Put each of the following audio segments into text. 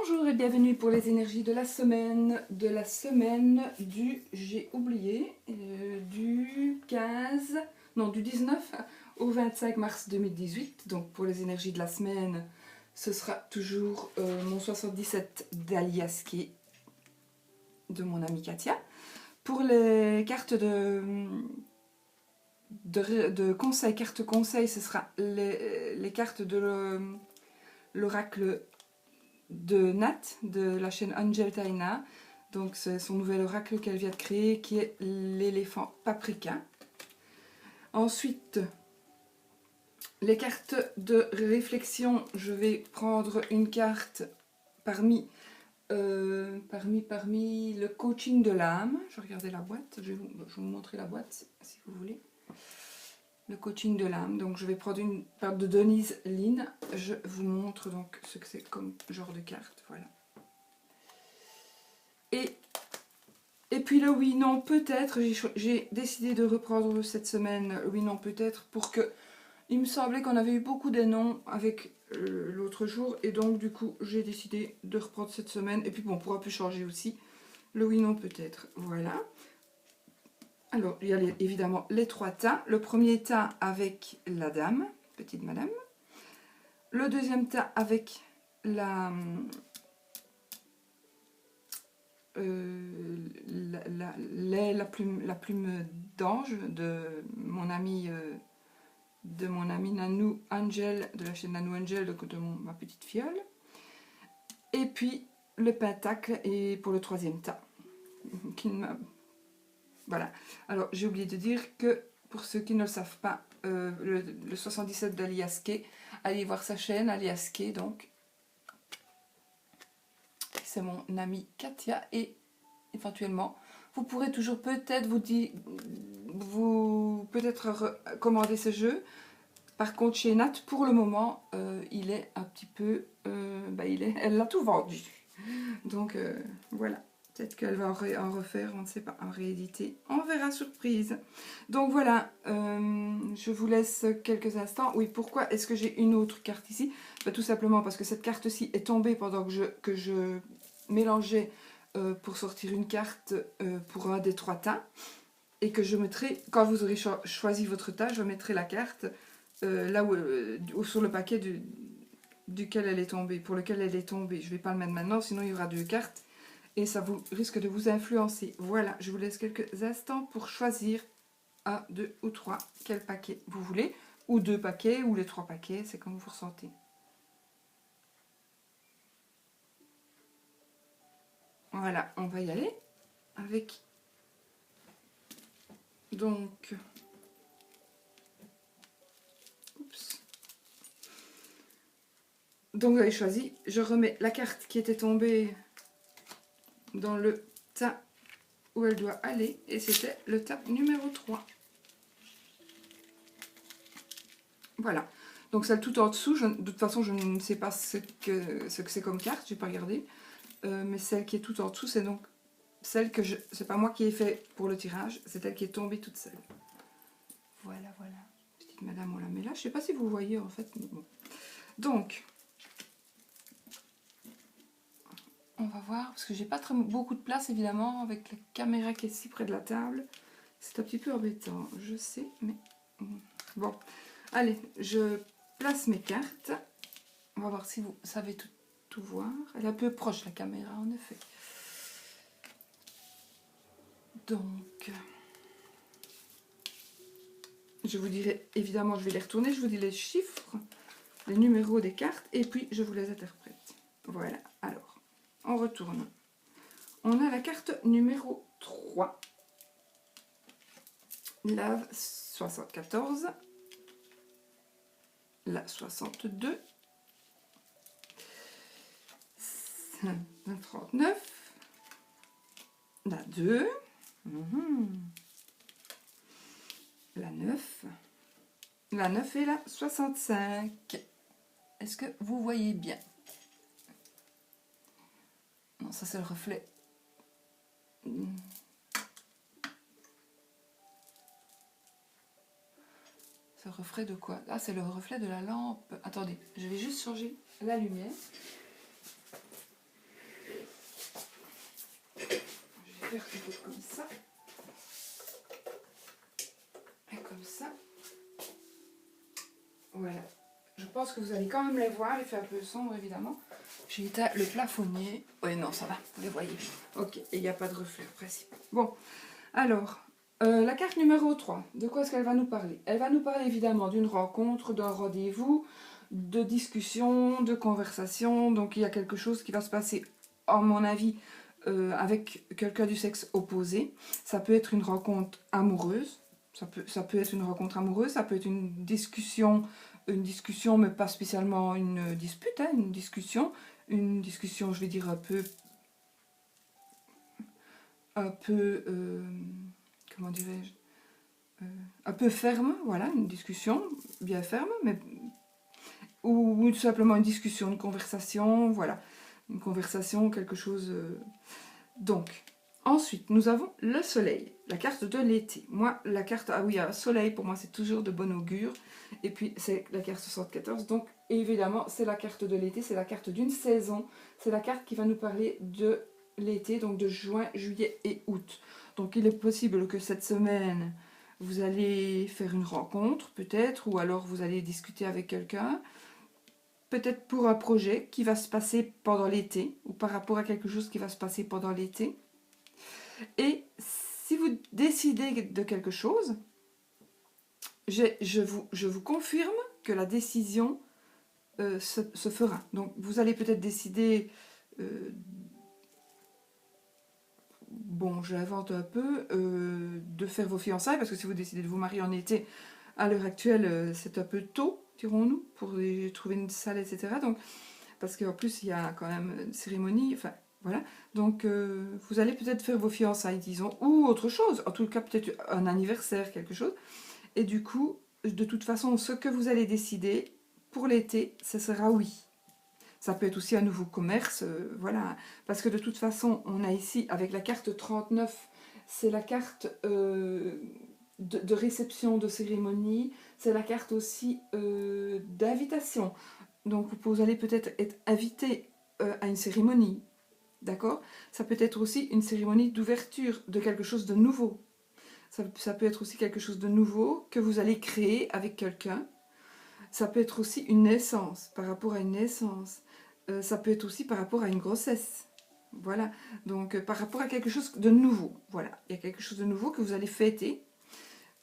Bonjour et bienvenue pour les énergies de la semaine du, j'ai oublié, du 15, non du 19 au 25 mars 2018. Donc pour les énergies de la semaine, ce sera toujours mon 77 d'Aliaski de mon amie Katia. Pour les cartes de conseil, cartes conseil, ce sera les cartes de l'oracle de Nat, de la chaîne Angel Taina. Donc c'est son nouvel oracle qu'elle vient de créer, qui est l'éléphant paprika. Ensuite, les cartes de réflexion, je vais prendre une carte parmi le coaching de l'âme. Je vais regarder la boîte, je vais vous montrer la boîte si vous voulez. Le coaching de l'âme, donc je vais prendre une carte de Denise Lynn. Je vous montre donc ce que c'est comme genre de carte, voilà. Et puis le oui, non, peut-être, j'ai décidé de reprendre cette semaine le oui, non, peut-être, pour que, il me semblait qu'on avait eu beaucoup de non avec l'autre jour, et donc du coup j'ai décidé de reprendre cette semaine, et puis bon, on pourra plus changer aussi, le oui, non, peut-être, voilà. Alors, il y a évidemment les trois tas. Le premier tas avec la dame, petite madame. Le deuxième tas avec la plume d'ange de mon ami Nanou Angel, de la chaîne Nanou Angel, de ma petite fiole. Et puis le pentacle et pour le troisième tas. Voilà. Alors j'ai oublié de dire que pour ceux qui ne le savent pas, le 77 d'Aliaski, allez voir sa chaîne Aliaski, donc c'est mon amie Katia, et éventuellement vous pourrez toujours peut-être commander ce jeu. Par contre chez Nat pour le moment il est un petit peu elle l'a tout vendu, donc voilà. Peut-être qu'elle va en refaire, on ne sait pas, en rééditer. On verra, surprise. Donc voilà, je vous laisse quelques instants. Oui, pourquoi est-ce que j'ai une autre carte ici? Tout simplement parce que cette carte-ci est tombée pendant que je mélangeais pour sortir une carte pour un des trois tas. Et que je mettrai, quand vous aurez choisi votre tas, je mettrai la carte là où sur le paquet duquel elle est tombée, pour lequel elle est tombée. Je ne vais pas le mettre maintenant, sinon il y aura deux cartes. Et ça risque de vous influencer. Voilà, je vous laisse quelques instants pour choisir un, deux ou trois, quel paquet vous voulez. Ou deux paquets, ou les trois paquets, c'est comme vous ressentez. Voilà, on va y aller avec... Donc... Oups. Donc vous avez choisi, je remets la carte qui était tombée dans le tas où elle doit aller, et c'était le tas numéro 3. Voilà, donc celle tout en dessous, de toute façon je ne sais pas ce que c'est comme carte, je n'ai pas regardé, mais celle qui est tout en dessous, c'est donc celle que c'est pas moi qui ai fait pour le tirage, c'est elle qui est tombée toute seule. Voilà, voilà, petite madame, on la met là, je ne sais pas si vous voyez en fait, mais bon. Donc, on va voir, parce que j'ai pas beaucoup de place évidemment, avec la caméra qui est si près de la table, c'est un petit peu embêtant, je sais, mais bon. Allez, je place mes cartes. On va voir si vous savez tout voir. Elle est un peu proche la caméra, en effet. Donc, je vous dirai, évidemment, je vais les retourner. Je vous dis les chiffres, les numéros des cartes, et puis je vous les interprète. Voilà, alors, on retourne. On a la carte numéro 3. La 74. La 62, la 39, la 2, la 9, la 9 et la 65. Est-ce que vous voyez bien? Non, ça c'est le reflet. Ce reflet de quoi? Ah, c'est le reflet de la lampe. Attendez, je vais juste changer la lumière. faire plutôt comme ça. Et comme ça. Voilà. Je pense que vous allez quand même les voir. Il fait un peu sombre, évidemment. J'ai éteint le plafonnier. Oui, non, ça va. Vous les voyez. Ok. Et il n'y a pas de reflet principal. Bon. Alors, la carte numéro 3. De quoi est-ce qu'elle va nous parler? Elle va nous parler, évidemment, d'une rencontre, d'un rendez-vous, de discussion, de conversation. Donc, il y a quelque chose qui va se passer, à mon avis, avec quelqu'un du sexe opposé. Ça peut être une rencontre amoureuse. Ça peut être une rencontre amoureuse, ça peut être une discussion, mais pas spécialement une dispute, hein, une discussion, je vais dire, comment dirais-je, un peu ferme, voilà, une discussion bien ferme, mais ou tout simplement une discussion, une conversation, voilà, une conversation, quelque chose. Donc, ensuite, nous avons le soleil, la carte de l'été. Moi, la carte, ah oui, soleil, pour moi, c'est toujours de bon augure. Et puis, c'est la carte 74. Donc, évidemment, c'est la carte de l'été, c'est la carte d'une saison. C'est la carte qui va nous parler de l'été, donc de juin, juillet et août. Donc, il est possible que cette semaine, vous allez faire une rencontre, peut-être, ou alors vous allez discuter avec quelqu'un. Peut-être pour un projet qui va se passer pendant l'été, ou par rapport à quelque chose qui va se passer pendant l'été. Et si vous décidez de quelque chose, je vous confirme que la décision se fera. Donc vous allez peut-être décider, bon j'invente un peu, de faire vos fiançailles, parce que si vous décidez de vous marier en été, à l'heure actuelle, c'est un peu tôt, dirons-nous, pour trouver une salle, etc. Donc, parce qu'en plus il y a quand même une cérémonie, enfin voilà. Donc vous allez peut-être faire vos fiançailles, disons, ou autre chose, en tout cas peut-être un anniversaire, quelque chose. Et du coup, de toute façon, ce que vous allez décider pour l'été, ce sera oui. Ça peut être aussi un nouveau commerce, voilà. Parce que de toute façon, on a ici, avec la carte 39, c'est la carte de réception, de cérémonie, c'est la carte aussi d'invitation. Donc vous allez peut-être être invité à une cérémonie, d'accord? Ça peut être aussi une cérémonie d'ouverture de quelque chose de nouveau. Ça peut être aussi quelque chose de nouveau que vous allez créer avec quelqu'un. Ça peut être aussi une naissance, par rapport à une naissance. Ça peut être aussi par rapport à une grossesse. Voilà. Donc par rapport à quelque chose de nouveau. Voilà. Il y a quelque chose de nouveau que vous allez fêter.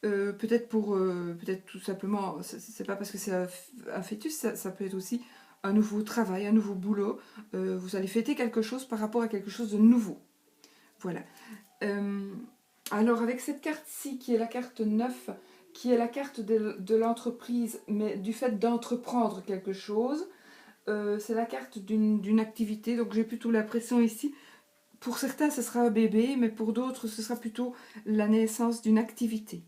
Peut-être peut-être tout simplement, c'est pas parce que c'est un fœtus, ça peut être aussi un nouveau travail, un nouveau boulot. Vous allez fêter quelque chose par rapport à quelque chose de nouveau. Voilà. Alors avec cette carte-ci, qui est la carte 9, qui est la carte de l'entreprise, mais du fait d'entreprendre quelque chose, c'est la carte d'une activité. Donc j'ai plutôt l'impression ici, pour certains ce sera un bébé, mais pour d'autres ce sera plutôt la naissance d'une activité.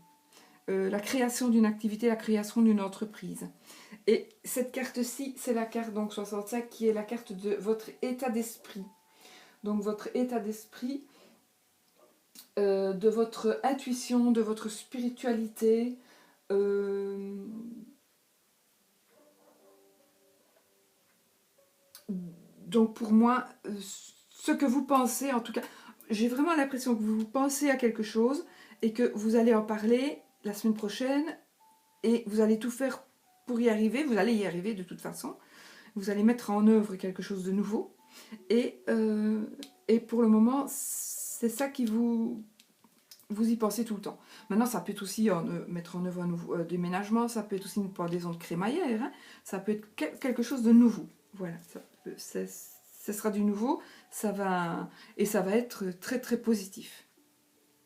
La création d'une activité, la création d'une entreprise. Et cette carte-ci, c'est la carte donc 65, qui est la carte de votre état d'esprit. Donc votre état d'esprit, de votre intuition, de votre spiritualité. Donc pour moi, ce que vous pensez, en tout cas, j'ai vraiment l'impression que vous pensez à quelque chose et que vous allez en parler la semaine prochaine et vous allez tout faire pour y arriver. Vous allez y arriver de toute façon. Vous allez mettre en œuvre quelque chose de nouveau. Et pour le moment, c'est ça qui vous y pensez tout le temps. Maintenant, ça peut être aussi mettre en œuvre un nouveau déménagement, ça peut être aussi une pendaison de crémaillère, hein. Ça peut être quelque chose de nouveau. Voilà, ça sera du nouveau, ça va être très très positif.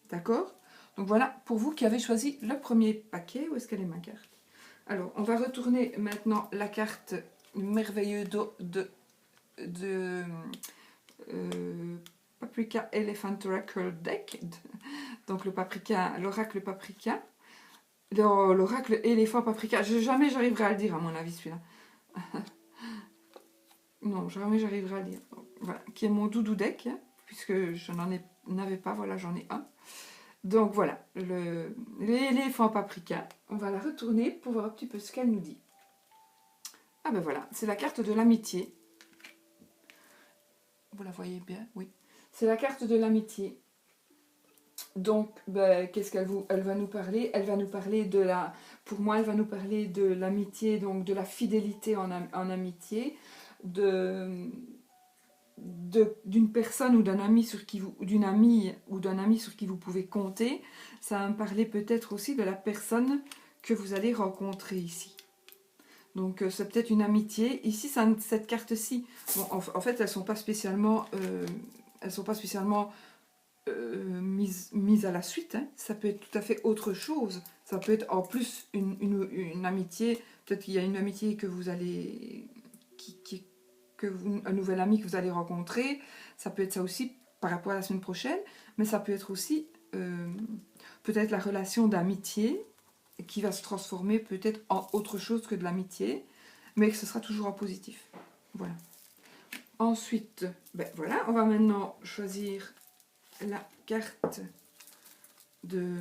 D'accord? Donc voilà, pour vous qui avez choisi le premier paquet, où est-ce qu'elle est ma carte? Alors, on va retourner maintenant la carte merveilleuse de Paprika Elephant Oracle Deck. Donc le paprika, l'oracle paprika. L'oracle éléphant paprika. Jamais j'arriverai à le dire, à mon avis, celui-là. Non, jamais j'arriverai à le dire. Donc, voilà, qui est mon doudou deck, hein, puisque je n'avais pas, voilà, j'en ai un. Donc voilà, l'éléphant paprika. On va la retourner pour voir un petit peu ce qu'elle nous dit. Ah ben voilà, c'est la carte de l'amitié. Vous la voyez bien, oui. C'est la carte de l'amitié. Donc, ben, elle va nous parler? Elle va nous parler de la... Pour moi, elle va nous parler de l'amitié, donc de la fidélité en amitié, de, d'une personne ou d'un ami sur qui vous, d'une amie ou d'un ami sur qui vous pouvez compter. Ça va me parler peut-être aussi de la personne que vous allez rencontrer ici. Donc c'est peut-être une amitié. Ici, cette carte-ci, bon, en fait, elles sont pas spécialement, mise à la suite. Hein. Ça peut être tout à fait autre chose. Ça peut être en plus une amitié. Peut-être qu'il y a une amitié que vous allez, un nouvel ami que vous allez rencontrer. Ça peut être ça aussi par rapport à la semaine prochaine. Mais ça peut être aussi peut-être la relation d'amitié qui va se transformer peut-être en autre chose que de l'amitié, mais que ce sera toujours en positif. Voilà. Ensuite, ben voilà, on va maintenant choisir la carte du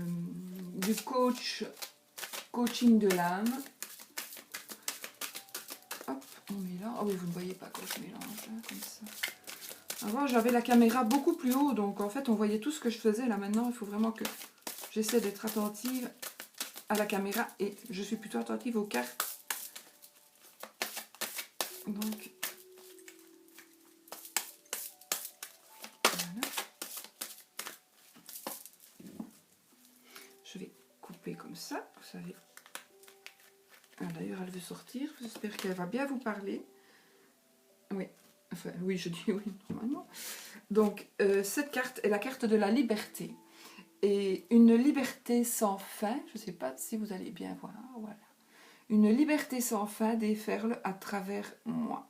coaching de l'âme. Hop, on met là. Oh oui, vous ne voyez pas quand je mélange, hein, comme ça. Avant, j'avais la caméra beaucoup plus haut, donc en fait, on voyait tout ce que je faisais. Là, maintenant, il faut vraiment que j'essaie d'être attentive à la caméra et je suis plutôt attentive aux cartes. Donc, voilà. Je vais couper comme ça, vous savez. Ah, d'ailleurs, elle veut sortir. J'espère qu'elle va bien vous parler. Oui, enfin, oui, je dis oui, normalement. Donc, cette carte est la carte de la liberté. Et une liberté sans fin, je ne sais pas si vous allez bien voir, voilà. Une liberté sans fin déferle à travers moi.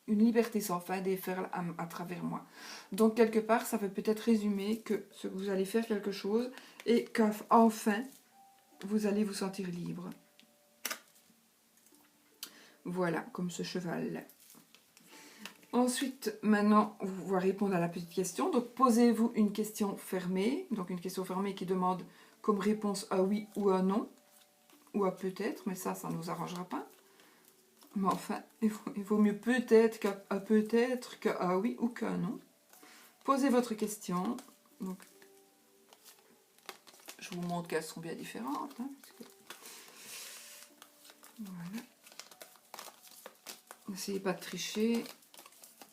Une liberté sans fin déferle à travers moi. Donc, quelque part, ça peut peut-être résumer que vous allez faire quelque chose et qu'enfin, vous allez vous sentir libre. Voilà, comme ce cheval. Ensuite, maintenant, on va répondre à la petite question. Donc, posez-vous une question fermée. Donc, une question fermée qui demande comme réponse un oui ou un non. Ou à peut-être, mais ça ne nous arrangera pas. Mais enfin, il vaut mieux peut-être qu'un oui ou qu'un non. Posez votre question. Donc, je vous montre qu'elles sont bien différentes. Hein, voilà. N'essayez pas de tricher,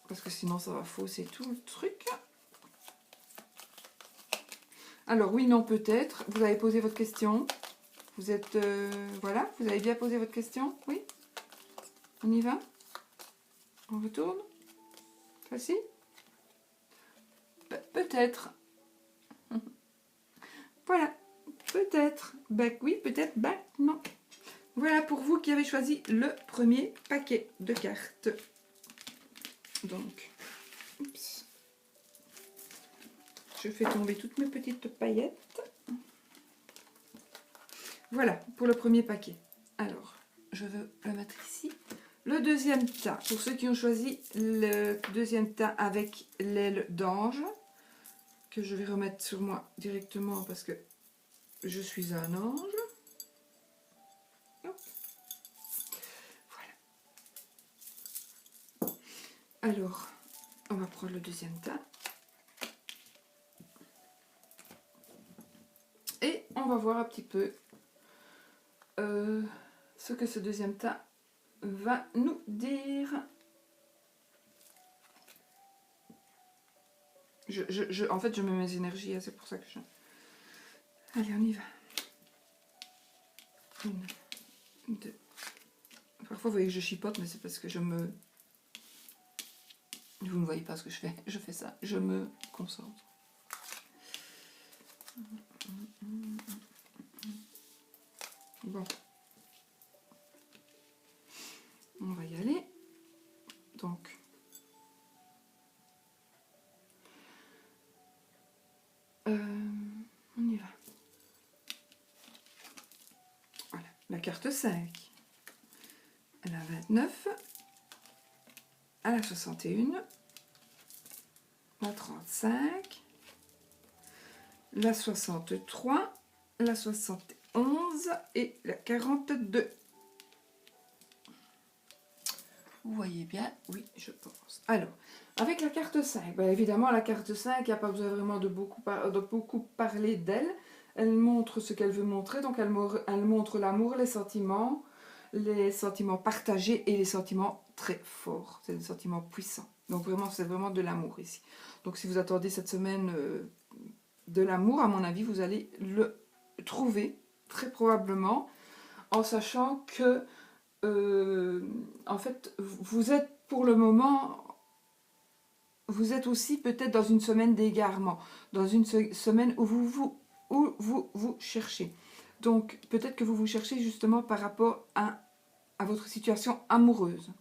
parce que sinon ça va fausser tout le truc. Alors, oui, non, peut-être. Vous avez posé votre question. Vous êtes... voilà, vous avez bien posé votre question. Oui. On y va. On retourne. Facile. Peut-être. Voilà. Peut-être. Ben oui, peut-être. Ben non. Voilà pour vous qui avez choisi le premier paquet de cartes. Donc, oups. Je fais tomber toutes mes petites paillettes. Voilà pour le premier paquet. Alors, je veux le mettre ici. Le deuxième tas, pour ceux qui ont choisi le deuxième tas avec l'aile d'ange, que je vais remettre sur moi directement parce que je suis un ange. Hop. Voilà. Alors, on va prendre le deuxième tas. Et on va voir un petit peu ce que ce deuxième tas va nous dire. En fait, je mets mes énergies, c'est pour ça que je... Allez, on y va. 1, 2. Parfois, vous voyez que je chipote, mais c'est parce que je me... Vous ne voyez pas ce que je fais. Je fais ça. Je me concentre. Bon. On va y aller. Donc... on y va. Voilà. La carte 5. Elle a 29. Elle a 61. La 35. La 63. La 71 et la 42. Vous voyez bien? Oui, je pense. Alors, avec la carte 5, ben évidemment, la carte 5, il n'y a pas besoin vraiment de beaucoup parler d'elle. Elle montre ce qu'elle veut montrer, donc elle montre l'amour, les sentiments partagés et les sentiments très forts. C'est des sentiments puissants. Donc vraiment, c'est vraiment de l'amour ici. Donc si vous attendez cette semaine de l'amour, à mon avis, vous allez le trouver, très probablement, en sachant que en fait, vous êtes pour le moment, vous êtes aussi peut-être dans une semaine d'égarement, dans une semaine où vous cherchez. Donc, peut-être que vous vous cherchez justement par rapport à votre situation amoureuse.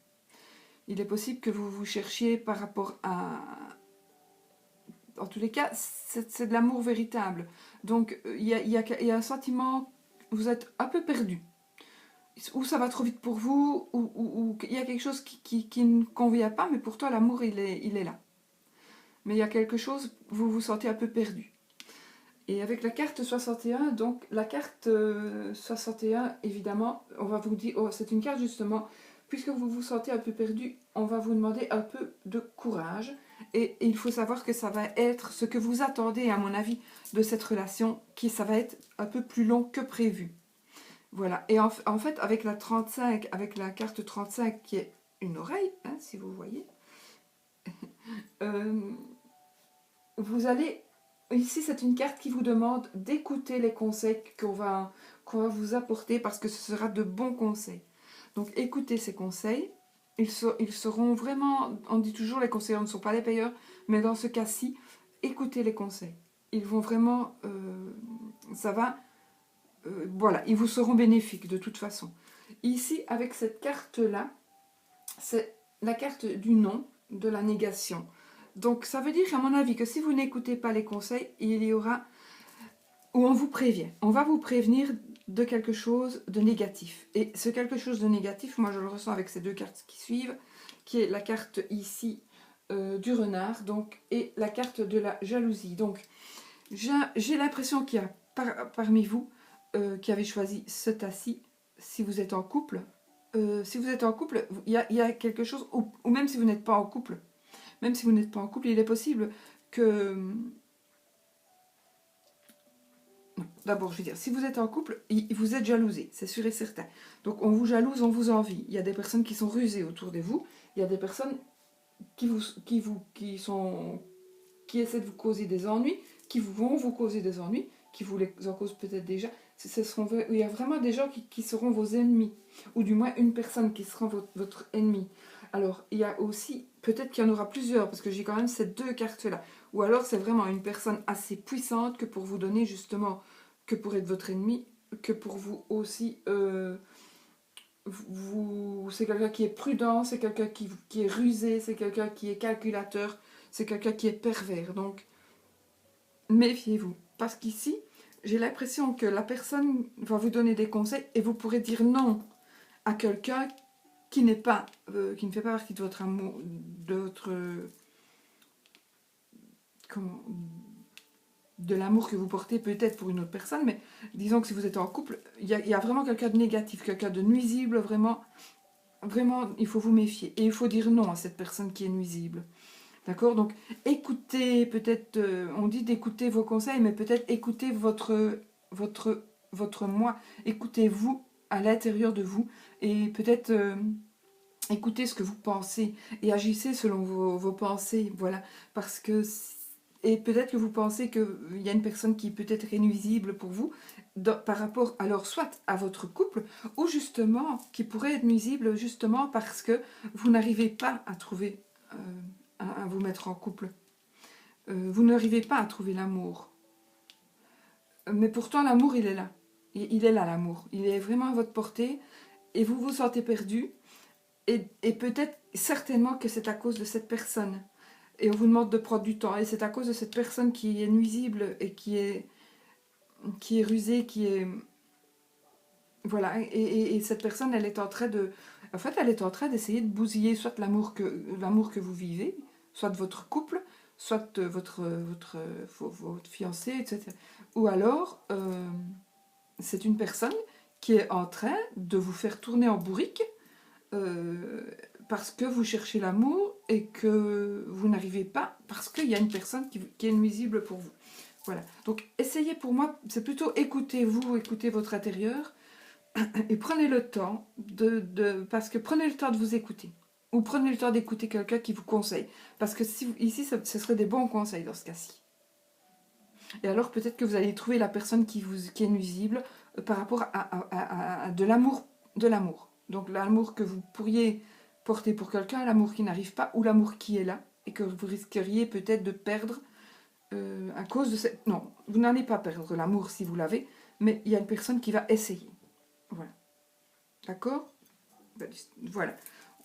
Il est possible que vous vous cherchiez par rapport à... En tous les cas, c'est de l'amour véritable. Donc, il y a un sentiment, vous êtes un peu perdu. Ou ça va trop vite pour vous, ou il y a quelque chose qui ne convient pas, mais pour toi, l'amour, il est là. Mais il y a quelque chose, vous vous sentez un peu perdu. Et avec la carte 61, donc la carte 61, évidemment, on va vous dire, oh, c'est une carte justement, puisque vous vous sentez un peu perdu, on va vous demander un peu de courage. Et il faut savoir que ça va être ce que vous attendez, à mon avis, de cette relation, ça va être un peu plus long que prévu. Voilà, et en fait, avec la 35, avec la carte 35 qui est une oreille, hein, si vous voyez, vous allez... Ici, c'est une carte qui vous demande d'écouter les conseils qu'on va vous apporter parce que ce sera de bons conseils. Donc, écoutez ces conseils. Ils seront vraiment... On dit toujours les conseillers ne sont pas les payeurs, mais dans ce cas-ci, écoutez les conseils. Ils vont vraiment... ça va... voilà, ils vous seront bénéfiques de toute façon. Ici, avec cette carte-là, c'est la carte du non, de la négation. Donc, ça veut dire, à mon avis, que si vous n'écoutez pas les conseils, il y aura... Ou on vous prévient. On va vous prévenir de quelque chose de négatif. Et ce quelque chose de négatif, moi je le ressens avec ces deux cartes qui suivent, qui est la carte ici du renard, donc, et la carte de la jalousie. Donc, j'ai l'impression qu'il y a parmi vous qui avez choisi ce tas-ci, si vous êtes en couple. Si vous êtes en couple, il y a quelque chose, ou même si vous n'êtes pas en couple, il est possible que... D'abord, je veux dire, si vous êtes en couple, vous êtes jalousé, c'est sûr et certain. Donc, on vous jalouse, on vous envie. Il y a des personnes qui sont rusées autour de vous. Il y a des personnes qui essaient de vous causer des ennuis, qui vont vous causer des ennuis, qui vous les en causent peut-être déjà. Il y a vraiment des gens qui seront vos ennemis, ou du moins une personne qui sera votre ennemi. Alors, il y a aussi, peut-être qu'il y en aura plusieurs, parce que j'ai quand même ces deux cartes-là. Ou alors, c'est vraiment une personne assez puissante que pour vous donner justement, que pour être votre ennemi, que pour vous aussi... c'est quelqu'un qui est prudent, c'est quelqu'un qui est rusé, c'est quelqu'un qui est calculateur, c'est quelqu'un qui est pervers. Donc, méfiez-vous. Parce qu'ici, j'ai l'impression que la personne va vous donner des conseils et vous pourrez dire non à quelqu'un qui ne fait pas partie de votre amour, de l'amour que vous portez peut-être pour une autre personne, mais disons que si vous êtes en couple, il y a vraiment quelqu'un de négatif, quelqu'un de nuisible, vraiment, vraiment, il faut vous méfier. Et il faut dire non à cette personne qui est nuisible. D'accord? Donc, écoutez, peut-être, on dit d'écouter vos conseils, mais peut-être écoutez votre moi. Écoutez-vous à l'intérieur de vous et peut-être écoutez ce que vous pensez et agissez selon vos pensées. Voilà. Parce que... Et peut-être que vous pensez qu'il y a une personne qui peut-être est nuisible pour vous par rapport alors soit à votre couple ou justement qui pourrait être nuisible justement parce que vous n'arrivez pas à trouver... à vous mettre en couple. Vous n'arrivez pas à trouver l'amour. Mais pourtant, l'amour, il est là. Il est là, l'amour. Il est vraiment à votre portée. Et vous vous sentez perdu. Et peut-être, certainement, que c'est à cause de cette personne. Et on vous demande de prendre du temps. Et c'est à cause de cette personne qui est nuisible et qui est rusée, qui est... Voilà. Et cette personne, elle est en train de... En fait, elle est en train d'essayer de bousiller soit l'amour que vous vivez, soit votre couple, soit votre fiancé, etc. Ou alors, c'est une personne qui est en train de vous faire tourner en bourrique parce que vous cherchez l'amour et que vous n'arrivez pas, parce qu'il y a une personne qui est nuisible pour vous. Voilà. Donc, essayez pour moi, c'est plutôt écoutez-vous, écoutez votre intérieur et prenez le temps parce que prenez le temps de vous écouter. Ou prenez le temps d'écouter quelqu'un qui vous conseille. Parce que ici, ce serait des bons conseils dans ce cas-ci. Et alors, peut-être que vous allez trouver la personne qui est nuisible par rapport à de l'amour. Donc, l'amour que vous pourriez porter pour quelqu'un, l'amour qui n'arrive pas, ou l'amour qui est là, et que vous risqueriez peut-être de perdre à cause de cette... Non, vous n'allez pas perdre l'amour si vous l'avez, mais il y a une personne qui va essayer. Voilà. D'accord? Voilà.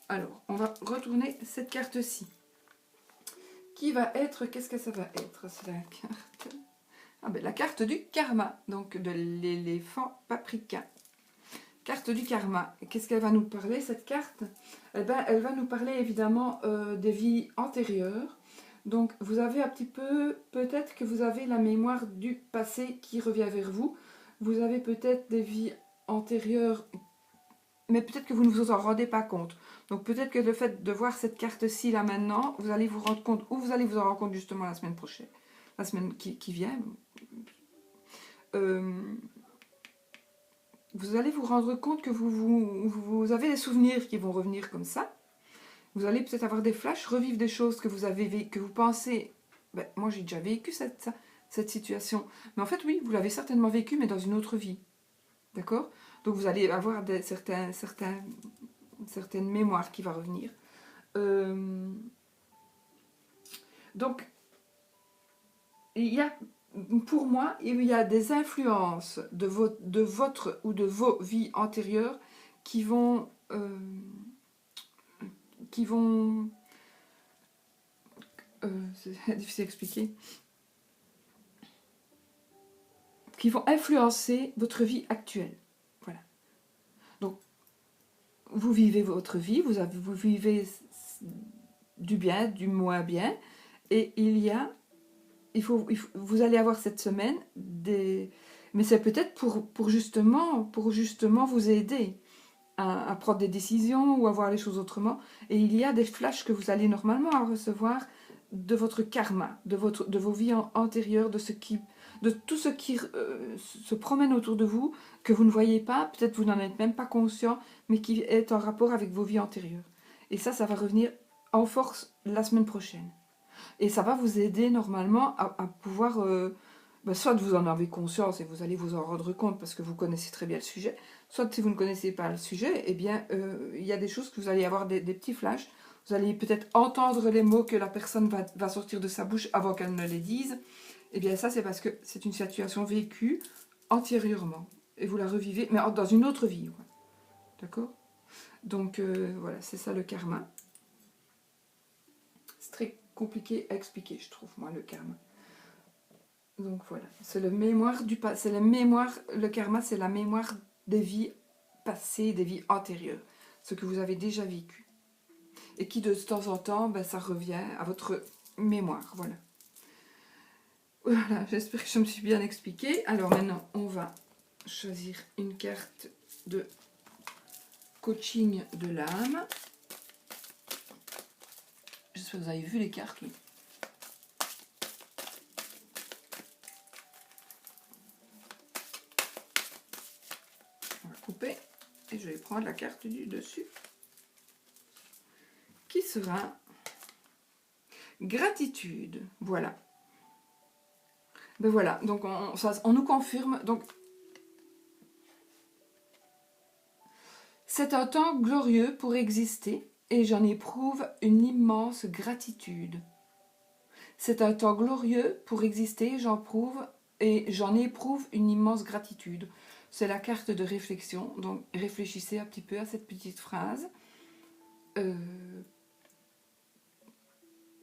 Alors, on va retourner cette carte-ci. Qui va être... Qu'est-ce que ça va être? C'est la carte... Ah ben, la carte du karma, donc de l'éléphant paprika. Carte du karma. Qu'est-ce qu'elle va nous parler, cette carte? Eh ben, elle va nous parler évidemment des vies antérieures. Donc, vous avez un petit peu... Peut-être que vous avez la mémoire du passé qui revient vers vous. Vous avez peut-être des vies antérieures, mais peut-être que vous ne vous en rendez pas compte. Donc, peut-être que le fait de voir cette carte-ci, là, maintenant, vous allez vous rendre compte, ou vous allez vous en rendre compte justement la semaine prochaine, la semaine qui vient. Vous allez vous rendre compte que vous avez des souvenirs qui vont revenir comme ça. Vous allez peut-être avoir des flashs, revivre des choses que vous avez vécues, que vous pensez, ben, moi j'ai déjà vécu cette situation. Mais en fait, oui, vous l'avez certainement vécu, mais dans une autre vie. D'accord? Donc vous allez avoir certaines mémoires qui vont revenir. Donc, il y a, pour moi, il y a des influences de votre ou de vos vies antérieures qui vont c'est difficile à expliquer, qui vont influencer votre vie actuelle. Voilà. Donc, vous vivez votre vie, vous vivez du bien, du moins bien, et vous allez avoir cette semaine mais c'est peut-être pour justement vous aider à prendre des décisions ou à voir les choses autrement. Et il y a des flashs que vous allez normalement recevoir de votre karma, de vos vies antérieures, de tout ce qui se promène autour de vous, que vous ne voyez pas, peut-être vous n'en êtes même pas conscient, mais qui est en rapport avec vos vies antérieures. Et ça va revenir en force la semaine prochaine. Et ça va vous aider normalement à pouvoir... soit vous en avez conscience et vous allez vous en rendre compte parce que vous connaissez très bien le sujet, soit si vous ne connaissez pas le sujet, eh bien, il y a des choses que vous allez avoir des petits flashs. Vous allez peut-être entendre les mots que la personne va sortir de sa bouche avant qu'elle ne les dise. Eh bien, ça, c'est parce que c'est une situation vécue antérieurement. Et vous la revivez, mais dans une autre vie. D'accord? Donc, voilà, c'est ça le karma. C'est très compliqué à expliquer, je trouve, moi, le karma. Donc voilà, c'est le mémoire du passé, le karma, c'est la mémoire des vies passées, des vies antérieures, ce que vous avez déjà vécu. Et qui de temps en temps, ben, ça revient à votre mémoire, voilà. Voilà, j'espère que je me suis bien expliquée. Alors maintenant, on va choisir une carte de coaching de l'âme. J'espère que vous avez vu les cartes, oui. Couper et je vais prendre la carte du dessus qui sera gratitude. Voilà. Ben voilà, donc on nous confirme. Donc c'est un temps glorieux pour exister et j'en éprouve une immense gratitude. C'est un temps glorieux pour exister, j'en éprouve une immense gratitude. C'est la carte de réflexion, donc réfléchissez un petit peu à cette petite phrase.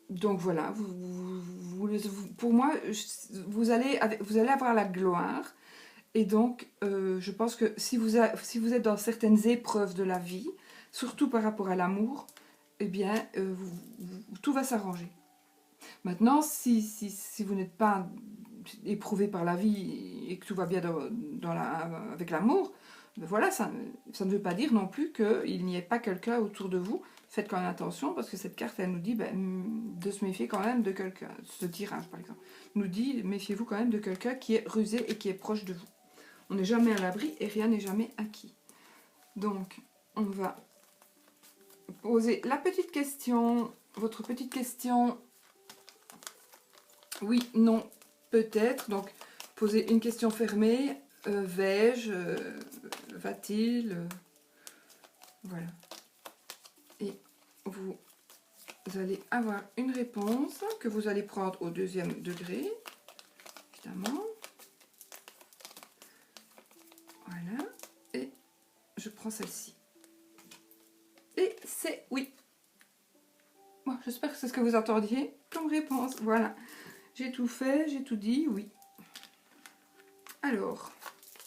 Donc voilà, pour moi, vous allez avoir la gloire. Et donc, je pense que si vous êtes dans certaines épreuves de la vie, surtout par rapport à l'amour, eh bien, tout va s'arranger. Maintenant, si vous n'êtes pas éprouvé par la vie et que tout va bien avec l'amour, Ben voilà, ça ne veut pas dire non plus qu'il n'y ait pas quelqu'un autour de vous. Faites quand même attention, parce que cette carte, elle nous dit de se méfier quand même de quelqu'un. Ce tirage, par exemple, nous dit, méfiez-vous quand même de quelqu'un qui est rusé et qui est proche de vous. On n'est jamais à l'abri et rien n'est jamais acquis. Donc, on va poser la petite question, votre petite question. Oui, non, peut-être. Donc, posez une question fermée. Vais-je, va-t-il, voilà. Et vous allez avoir une réponse que vous allez prendre au deuxième degré, évidemment. Voilà. Et je prends celle-ci. Et c'est oui. Bon, j'espère que c'est ce que vous attendiez comme réponse. Voilà. J'ai tout fait, j'ai tout dit, oui. Alors,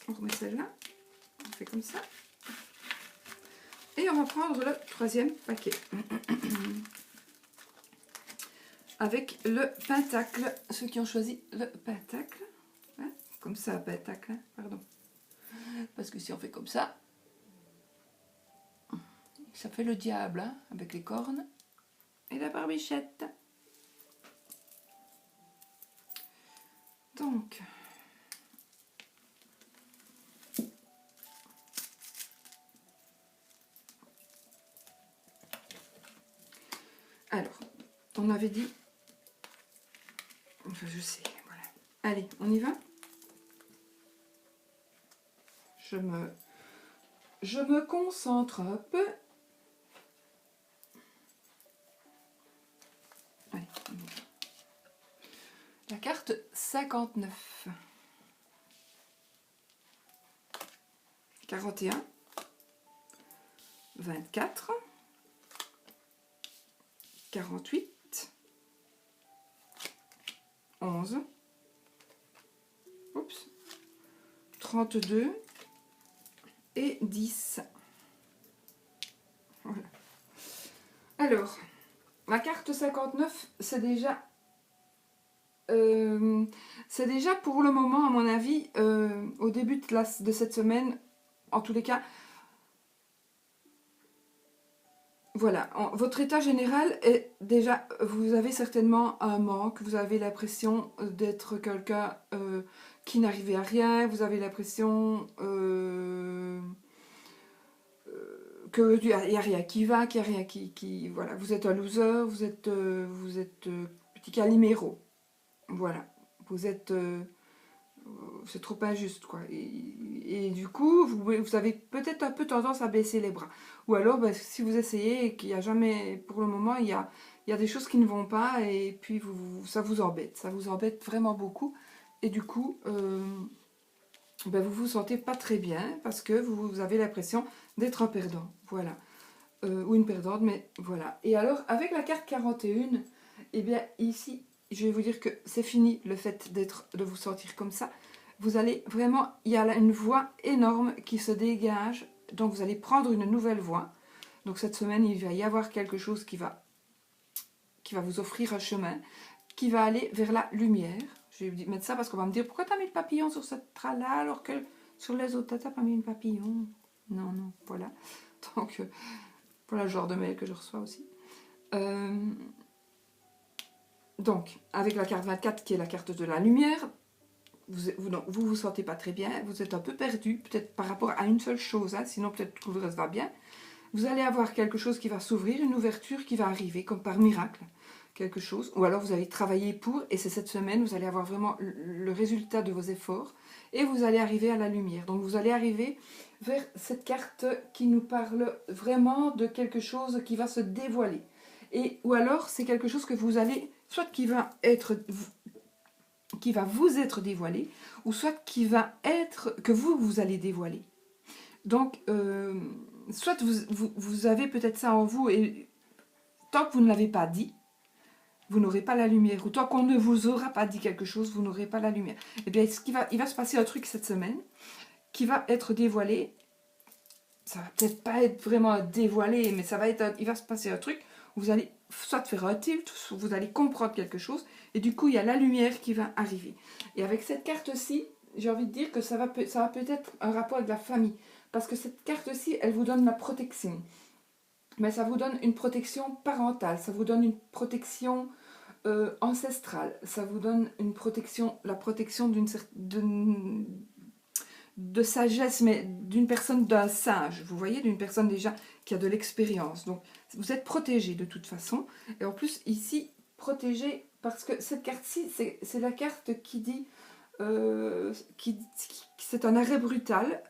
on remet celle-là. On fait comme ça. Et on va prendre le troisième paquet. Avec le pentacle. Ceux qui ont choisi le pentacle. Hein, comme ça, pentacle, hein, pardon. Parce que si on fait comme ça, ça fait le diable, hein, avec les cornes et la barbichette. Donc, alors, on avait dit, enfin je sais, voilà. Allez, on y va. Je me concentre un peu. Allez, on y va. La carte 59. 41. 24. 48. 11. Oups. 32. Et 10. Voilà. Alors, la carte 59, c'est déjà pour le moment, à mon avis, au début de cette semaine, en tous les cas, voilà, votre état général est déjà, vous avez certainement un manque, vous avez l'impression d'être quelqu'un qui n'arrivait à rien, vous avez l'impression qu'il n'y a rien qui va, qu'il n'y a rien qui... Voilà, vous êtes un loser, vous êtes petit caliméro. Voilà, vous êtes... c'est trop injuste, quoi. Et du coup, vous avez peut-être un peu tendance à baisser les bras. Ou alors, si vous essayez et qu'il n'y a jamais... Pour le moment, il y a des choses qui ne vont pas et puis ça vous embête. Ça vous embête vraiment beaucoup. Et du coup... vous vous sentez pas très bien parce que vous avez l'impression d'être un perdant, voilà, ou une perdante, mais voilà. Et alors, avec la carte 41, eh bien, ici, je vais vous dire que c'est fini le fait de vous sentir comme ça. Vous allez vraiment, il y a là une voie énorme qui se dégage, donc vous allez prendre une nouvelle voie. Donc cette semaine, il va y avoir quelque chose qui va vous offrir un chemin, qui va aller vers la lumière. Je vais mettre ça parce qu'on va me dire, pourquoi tu as mis le papillon sur cette tra-là alors que sur les autres, tu n'as pas mis le papillon? Non, non, voilà. Donc, voilà le genre de mail que je reçois aussi. Donc, avec la carte 24 qui est la carte de la lumière, vous sentez pas très bien, vous êtes un peu perdu, peut-être par rapport à une seule chose, hein, sinon peut-être tout le reste va bien. Vous allez avoir quelque chose qui va s'ouvrir, une ouverture qui va arriver, comme par miracle, quelque chose. Ou alors vous allez travailler pour, et c'est cette semaine, vous allez avoir vraiment le résultat de vos efforts, et vous allez arriver à la lumière. Donc vous allez arriver vers cette carte qui nous parle vraiment de quelque chose qui va se dévoiler. Ou alors c'est quelque chose que vous allez, soit qui va vous être dévoilé, ou soit qui va être, que vous allez dévoiler. Donc, soit vous avez peut-être ça en vous, et tant que vous ne l'avez pas dit, vous n'aurez pas la lumière. Ou tant qu'on ne vous aura pas dit quelque chose, vous n'aurez pas la lumière. Eh bien, il va se passer un truc cette semaine qui va être dévoilé. Ça va peut-être pas être vraiment dévoilé, mais il va se passer un truc où vous allez soit faire un tilt, soit vous allez comprendre quelque chose, et du coup, il y a la lumière qui va arriver. Et avec cette carte-ci, j'ai envie de dire que ça va peut-être un rapport avec la famille. parce que cette carte-ci, elle vous donne la protection. Mais ça vous donne une protection parentale, ça vous donne une protection ancestrale, ça vous donne une protection, la protection de sagesse, mais d'une personne, d'un sage, vous voyez, d'une personne déjà qui a de l'expérience. Donc, vous êtes protégé de toute façon. Et en plus, ici, protégé, parce que cette carte-ci, c'est la carte qui dit, c'est un arrêt brutal,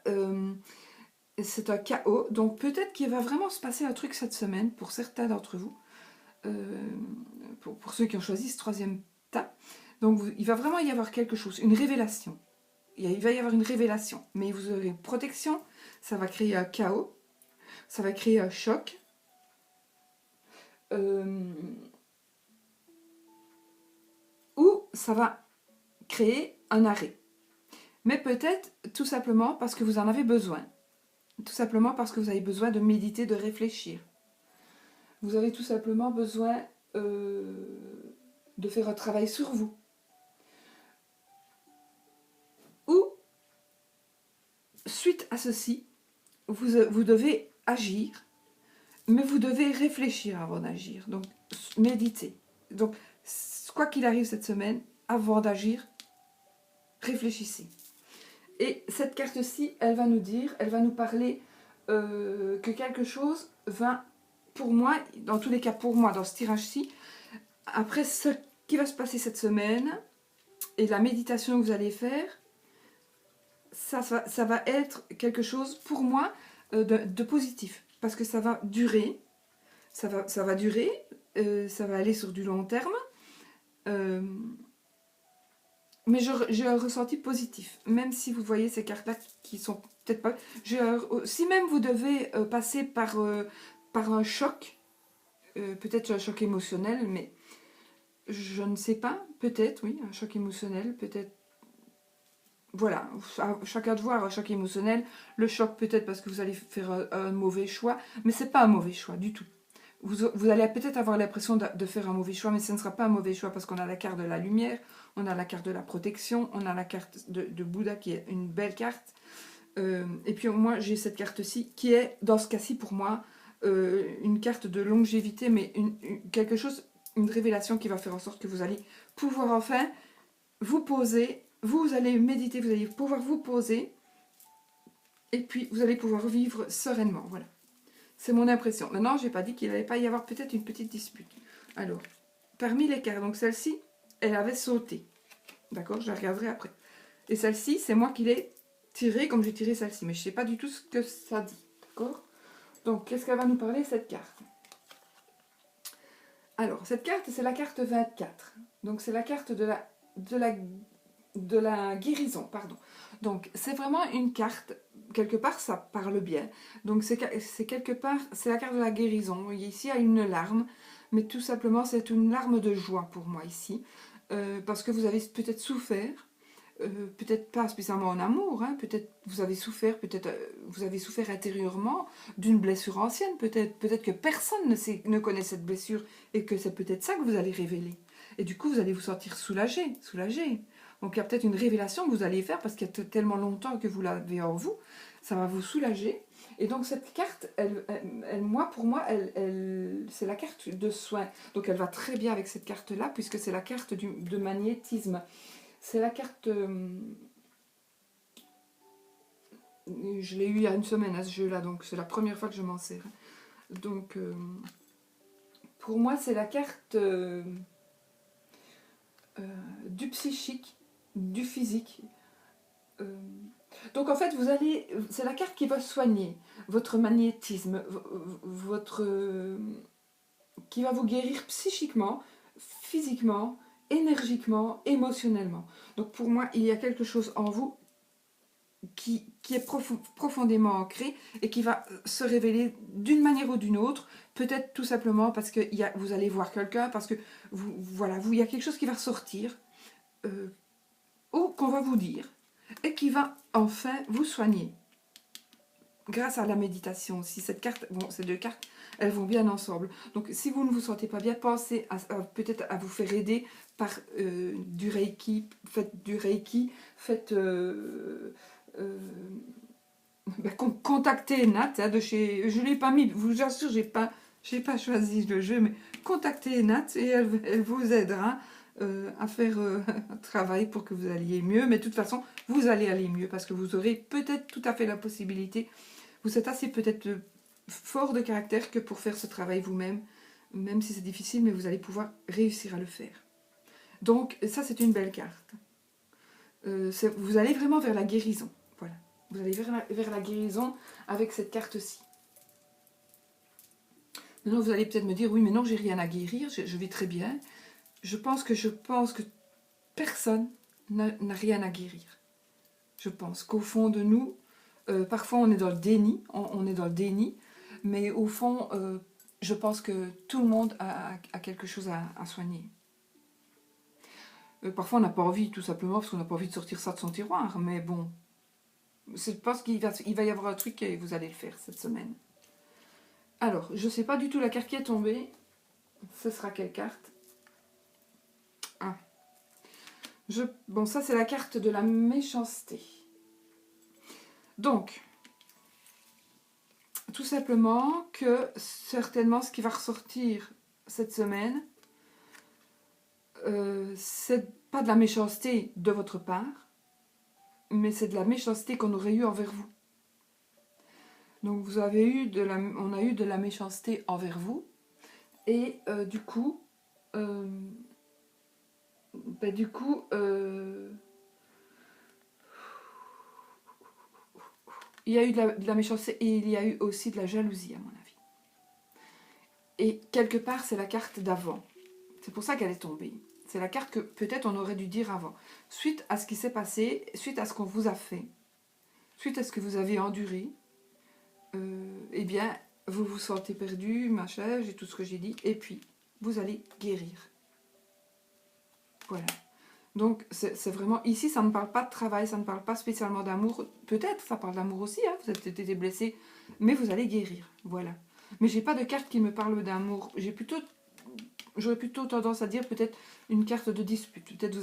c'est un chaos. Donc, peut-être qu'il va vraiment se passer un truc cette semaine, pour certains d'entre vous, pour ceux qui ont choisi ce troisième tas. Donc, il va vraiment y avoir quelque chose, une révélation. Il va y avoir une révélation, mais vous aurez protection, ça va créer un chaos, ça va créer un choc. Ou ça va créer un arrêt. Mais peut-être tout simplement parce que vous en avez besoin. Tout simplement parce que vous avez besoin de méditer, de réfléchir. Vous avez tout simplement besoin de faire un travail sur vous. Ou, suite à ceci, vous devez agir, mais vous devez réfléchir avant d'agir. Donc, méditer. Donc, quoi qu'il arrive cette semaine, avant d'agir, réfléchissez. Et cette carte-ci, elle va nous dire, elle va nous parler que quelque chose va, pour moi, dans tous les cas pour moi, dans ce tirage-ci, après ce qui va se passer cette semaine, et la méditation que vous allez faire, ça va être quelque chose, pour moi, de positif. Parce que ça va durer, ça va durer, ça va aller sur du long terme, mais j'ai un ressenti positif, même si vous voyez ces cartes-là qui sont peut-être pas... si même vous devez passer par un choc, peut-être un choc émotionnel, mais je ne sais pas, peut-être, oui, un choc émotionnel, peut-être... Voilà, chacun de voir un choc émotionnel, le choc peut-être parce que vous allez faire un mauvais choix, mais c'est pas un mauvais choix du tout. Vous allez peut-être avoir l'impression de faire un mauvais choix, mais ce ne sera pas un mauvais choix parce qu'on a la carte de la lumière, on a la carte de la protection, on a la carte de Bouddha qui est une belle carte. Et puis moi, j'ai cette carte-ci qui est, dans ce cas-ci pour moi, une carte de longévité, mais quelque chose, une révélation qui va faire en sorte que vous allez pouvoir enfin vous poser, vous allez méditer, vous allez pouvoir vous poser, et puis vous allez pouvoir vivre sereinement, voilà. C'est mon impression. Maintenant, je n'ai pas dit qu'il n'allait pas y avoir peut-être une petite dispute. Alors, parmi les cartes, donc celle-ci, elle avait sauté. D'accord, je la regarderai après. Et celle-ci, c'est moi qui l'ai tirée comme j'ai tiré celle-ci. Mais je ne sais pas du tout ce que ça dit. D'accord. Donc, qu'est-ce qu'elle va nous parler, cette carte? Alors, cette carte, c'est la carte 24. Donc, c'est la carte de la guérison, pardon. Donc, c'est vraiment une carte, quelque part, ça parle bien. Donc, c'est quelque part, c'est la carte de la guérison. Ici, il y a une larme, mais tout simplement, c'est une larme de joie pour moi, ici. Parce que vous avez peut-être souffert, peut-être pas spécialement en amour, hein, peut-être vous avez souffert, vous avez souffert intérieurement d'une blessure ancienne, peut-être que personne ne connaît cette blessure, et que c'est peut-être ça que vous allez révéler. Et du coup, vous allez vous sentir soulagé. Donc il y a peut-être une révélation que vous allez faire parce qu'il y a tellement longtemps que vous l'avez en vous. Ça va vous soulager. Et donc cette carte, pour moi, c'est la carte de soin. Donc elle va très bien avec cette carte-là puisque c'est la carte de magnétisme. C'est la carte... je l'ai eu il y a une semaine à ce jeu-là, donc c'est la première fois que je m'en sers. Donc pour moi, c'est la carte du psychique, du physique. Donc en fait, c'est la carte qui va soigner votre magnétisme, qui va vous guérir psychiquement, physiquement, énergiquement, émotionnellement. Donc pour moi, il y a quelque chose en vous qui est profondément ancré et qui va se révéler d'une manière ou d'une autre, peut-être tout simplement parce que vous allez voir quelqu'un, parce que il y a quelque chose qui va ressortir, ou qu'on va vous dire, et qui va enfin vous soigner. Grâce à la méditation aussi. Ces deux cartes, elles vont bien ensemble. Donc si vous ne vous sentez pas bien, pensez peut-être à vous faire aider par du Reiki. Faites du Reiki, faites contactez Nat de chez... Je ne l'ai pas mis, je vous assure, j'ai pas choisi le jeu, mais contactez Nat et elle vous aidera à faire un travail pour que vous alliez mieux. Mais de toute façon, vous allez aller mieux parce que vous aurez peut-être tout à fait la possibilité. Vous êtes assez peut-être fort de caractère que pour faire ce travail vous-même, même si c'est difficile, mais vous allez pouvoir réussir à le faire. Donc ça, c'est une belle carte. Vous allez vraiment vers la guérison. Voilà. Vous allez vers la guérison avec cette carte-ci. Maintenant, vous allez peut-être me dire, oui, mais non, j'ai rien à guérir, je vais très bien. Je pense que personne n'a rien à guérir. Je pense qu'au fond de nous, parfois on est dans le déni, mais au fond, je pense que tout le monde a quelque chose à soigner. Parfois on n'a pas envie, tout simplement, parce qu'on n'a pas envie de sortir ça de son tiroir, mais bon, je pense qu'il va y avoir un truc et vous allez le faire cette semaine. Alors, je ne sais pas du tout la carte qui est tombée. Ce sera quelle carte? Ah. Bon, ça c'est la carte de la méchanceté. Donc, tout simplement que certainement ce qui va ressortir cette semaine, c'est pas de la méchanceté de votre part, mais c'est de la méchanceté qu'on aurait eue envers vous. Donc on a eu de la méchanceté envers vous, et du coup, il y a eu de la méchanceté et il y a eu aussi de la jalousie, à mon avis. Et quelque part, c'est la carte d'avant. C'est pour ça qu'elle est tombée. C'est la carte que peut-être on aurait dû dire avant. Suite à ce qui s'est passé, suite à ce qu'on vous a fait, suite à ce que vous avez enduré, eh bien, vous vous sentez perdu, machin, j'ai tout ce que j'ai dit, et puis, vous allez guérir. Voilà. Donc, c'est vraiment... Ici, ça ne parle pas de travail, ça ne parle pas spécialement d'amour. Peut-être, ça parle d'amour aussi, hein, vous avez peut-être été blessé, mais vous allez guérir. Voilà. Mais j'ai pas de carte qui me parle d'amour. J'aurais plutôt tendance à dire peut-être une carte de dispute. Peut-être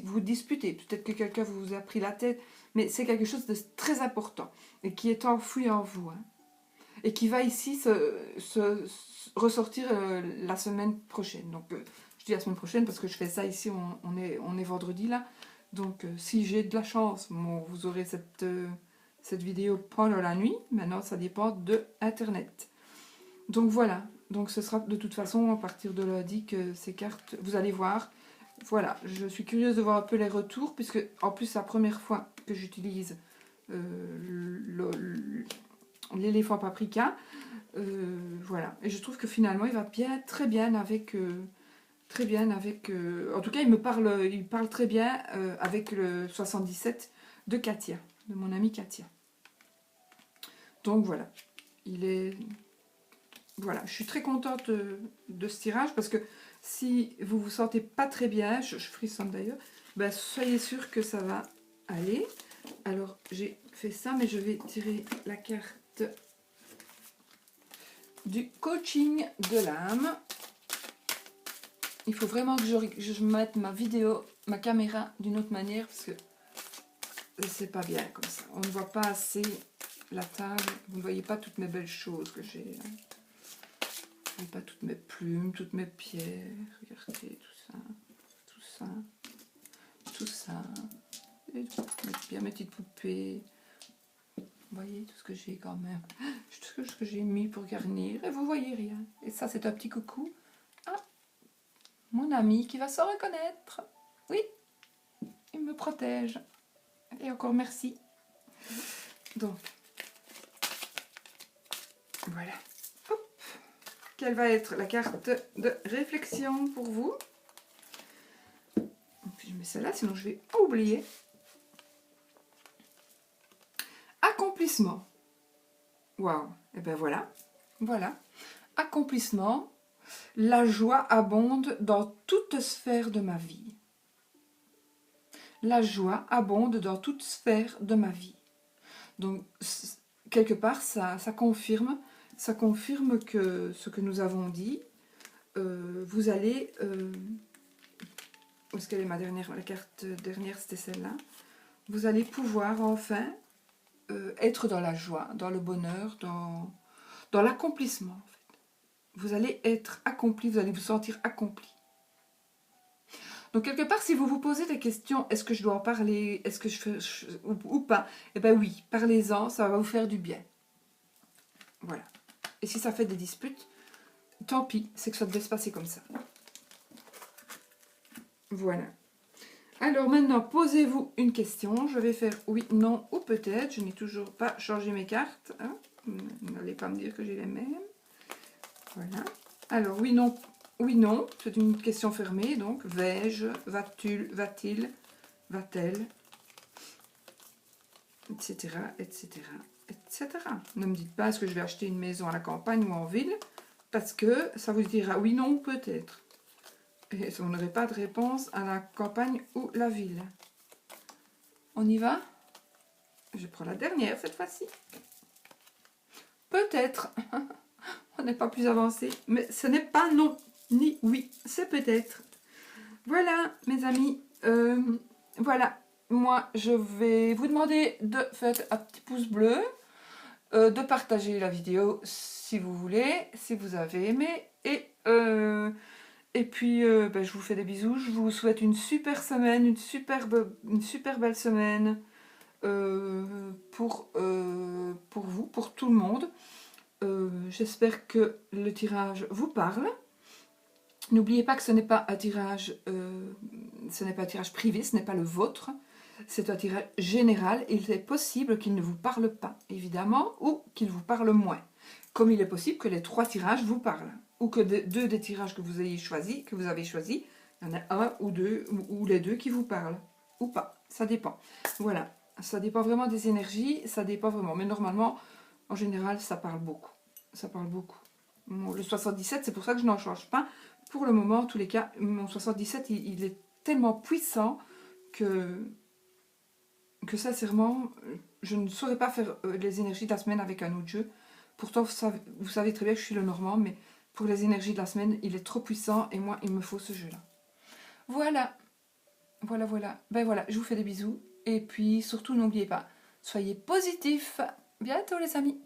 vous disputez, peut-être que quelqu'un vous a pris la tête, mais c'est quelque chose de très important et qui est enfoui en vous. Hein, et qui va ici ressortir la semaine prochaine. Donc, je dis la semaine prochaine parce que je fais ça ici, on est vendredi là. Donc, si j'ai de la chance, bon, vous aurez cette vidéo pendant la nuit. Maintenant, ça dépend de Internet. Donc, voilà. Donc, ce sera de toute façon à partir de lundi que ces cartes, vous allez voir. Voilà, je suis curieuse de voir un peu les retours, puisque en plus, c'est la première fois que j'utilise l'éléphant paprika. Voilà, et je trouve que finalement, il va très bien avec... en tout cas, il parle très bien avec le 77 de Katia, de mon amie Katia. Donc voilà, voilà, je suis très contente de ce tirage parce que si vous vous sentez pas très bien, je frissonne d'ailleurs, ben, soyez sûr que ça va aller. Alors, j'ai fait ça, mais je vais tirer la carte du coaching de l'âme. Il faut vraiment que je mette ma caméra d'une autre manière parce que c'est pas bien comme ça. On ne voit pas assez la table. Vous ne voyez pas toutes mes belles choses que j'ai. Vous ne voyez pas toutes mes plumes, toutes mes pierres. Regardez tout ça. Et mettre bien mes petites poupées. Vous voyez tout ce que j'ai quand même. Tout ce que j'ai mis pour garnir. Et vous voyez rien. Et ça, c'est un petit coucou. Mon ami qui va se reconnaître. Oui, il me protège. Et encore merci. Donc, voilà. Hop. Quelle va être la carte de réflexion pour vous? Et puis je mets celle-là, sinon je vais oublier. Accomplissement. Waouh. Et ben voilà. Voilà. Accomplissement. La joie abonde dans toute sphère de ma vie. La joie abonde dans toute sphère de ma vie. Donc, quelque part, ça confirme que ce que nous avons dit, vous allez... où est-ce qu'elle est ma carte dernière, c'était celle-là. Vous allez pouvoir enfin être dans la joie, dans le bonheur, dans l'accomplissement. En fait. Vous allez être accompli, vous allez vous sentir accompli. Donc quelque part, si vous vous posez des questions, est-ce que je dois en parler, est-ce que je fais ou pas, eh bien oui, parlez-en, ça va vous faire du bien. Voilà. Et si ça fait des disputes, tant pis, c'est que ça devait se passer comme ça. Voilà. Alors maintenant, posez-vous une question. Je vais faire oui, non ou peut-être. Je n'ai toujours pas changé mes cartes. Hein. N'allez pas me dire que j'ai les mêmes. Voilà. Alors oui, non. Oui, non. C'est une question fermée. Donc, vais-je, va-t-il, va-t-il, va-t-elle, etc., etc., etc. Ne me dites pas est-ce que je vais acheter une maison à la campagne ou en ville, parce que ça vous dira oui, non ou peut-être. Et on n'aurait pas de réponse à la campagne ou la ville. On y va? Je prends la dernière cette fois-ci. Peut-être. On n'est pas plus avancé. Mais ce n'est pas non ni oui. C'est peut-être. Voilà, mes amis. Voilà. Moi, je vais vous demander de faire un petit pouce bleu. De partager la vidéo si vous voulez. Si vous avez aimé. Et puis, ben, je vous fais des bisous. Je vous souhaite une super semaine. Une super belle semaine. Pour vous, pour tout le monde. J'espère que le tirage vous parle. N'oubliez pas que ce n'est pas un tirage, privé, ce n'est pas le vôtre. C'est un tirage général. Il est possible qu'il ne vous parle pas, évidemment, ou qu'il vous parle moins. Comme il est possible que les 3 tirages vous parlent. Ou que 2 des tirages que vous avez choisis, il y en a un ou 2, ou les 2 qui vous parlent. Ou pas, ça dépend. Voilà. Ça dépend vraiment des énergies, ça dépend vraiment. Mais normalement, en général, ça parle beaucoup. Ça parle beaucoup. Le 77, c'est pour ça que je n'en change pas. Pour le moment, en tous les cas, mon 77, il est tellement puissant que sincèrement, je ne saurais pas faire les énergies de la semaine avec un autre jeu. Pourtant, vous savez très bien que je suis le Normand, mais pour les énergies de la semaine, il est trop puissant et moi, il me faut ce jeu-là. Voilà. Voilà. Ben voilà, je vous fais des bisous. Et puis, surtout, n'oubliez pas, soyez positifs. Bientôt, les amis.